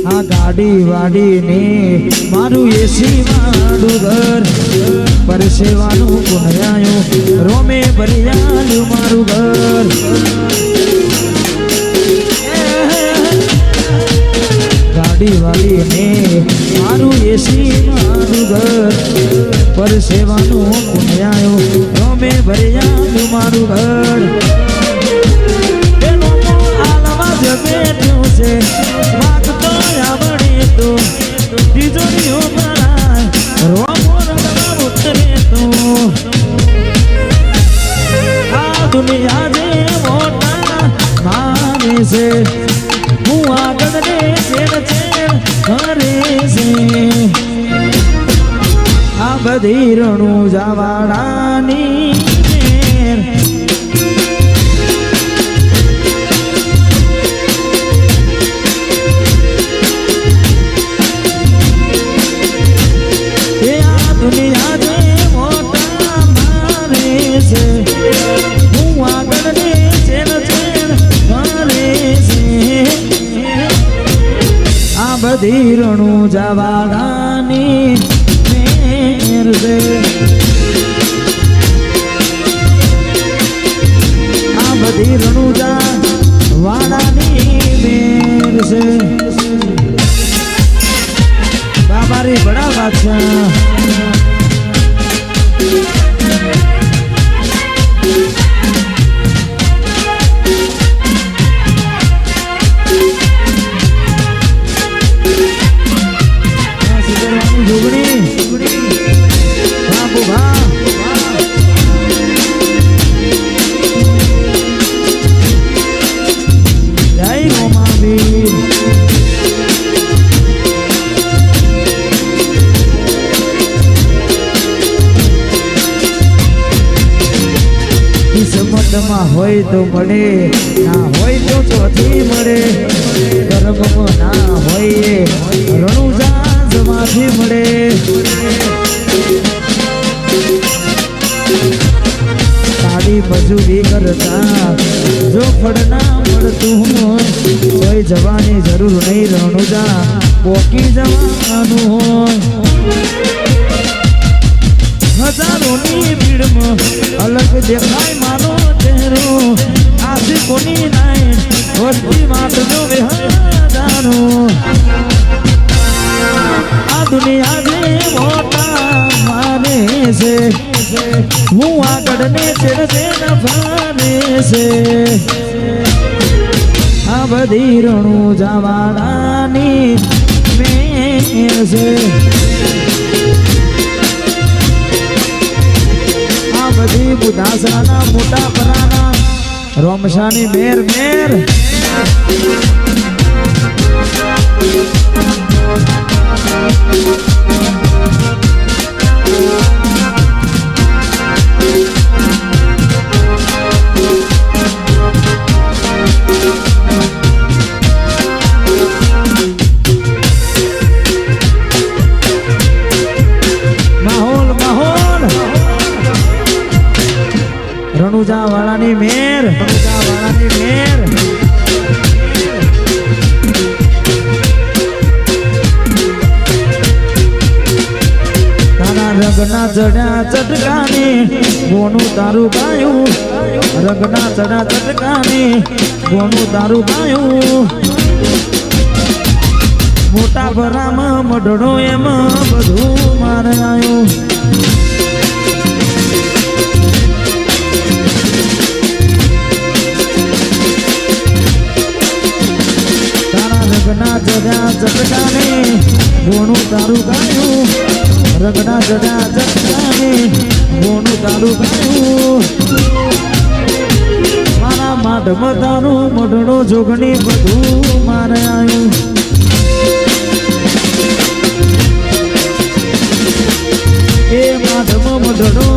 આ ગાડી વાડીને મારું એસી વાળું ઘર પરસેવાનું પુનરાયું રોમે ભરિયાલું મારું ઘર ગાડી વાડીને મારું એસી મારું ઘર પરસેવાનું પુનરાયું રોમે ભરિયાલું મારું ઘર બેઠું છે માગતો આવડે તો તિજોરીઓ ભરાય રોમો રંગમાં ઉતરે તો આ દુનિયા જે મોટા માને છે હું આગળ ને ચેડ ચેડ કરે છે આ બધી રણું જાવાડાની દુનિયા જે મોટા મારે છે હું આગળ ને ચેડ ચેડ કરે છે આ બધી રણું જવાડાની મેર છે આ બધી રણું જવાડાની મેર છે બાબારી બડા બાદશાહ કિસ્મતમાં હોય તો મળે ના હોય તો ચોથી મળે કર્મમાં ના હોય રણુજા જમાથી મળે સાડી મજૂરી કરતા જો ફળ ના મળતું હોય કોઈ જવાની જરૂર નહીં રણુજા પોકી જવાનું હોય હજારોની ભીડમાં અલગ દેખાય મારો ચહેરો આથી કોની નાય વસ્તી માટનો વિહારો આ દુનિયા જે મોટા માને છે હું આગળ ને ચેડ ચેડ ફાને છે આ બધી રણું જવાડાની મેર છે બધી બુધાસરાના મોટા પરાના રોમશાની મેર મેર રણુજા વાળાની મેર રણુજા વાળાની મેર તારા રંગના ચડ્યા ચટકાને ગોનું તારું ગાયું રંગના ચડ્યા ચટકાને ગોનું તારું ગાયું મોટા ભરામાં મઢડો એમાં બધું મારે આવ્યું રંગના જડ્યા ચટકાને ગોનું તારું ગાયું રંગના જડ્યા ચટકાને ગોનું તારું ગાયું મારા માઢમાં તારું મઢડો જોગણી બધું મારે આવ્યું એ માઢમાં મઢડો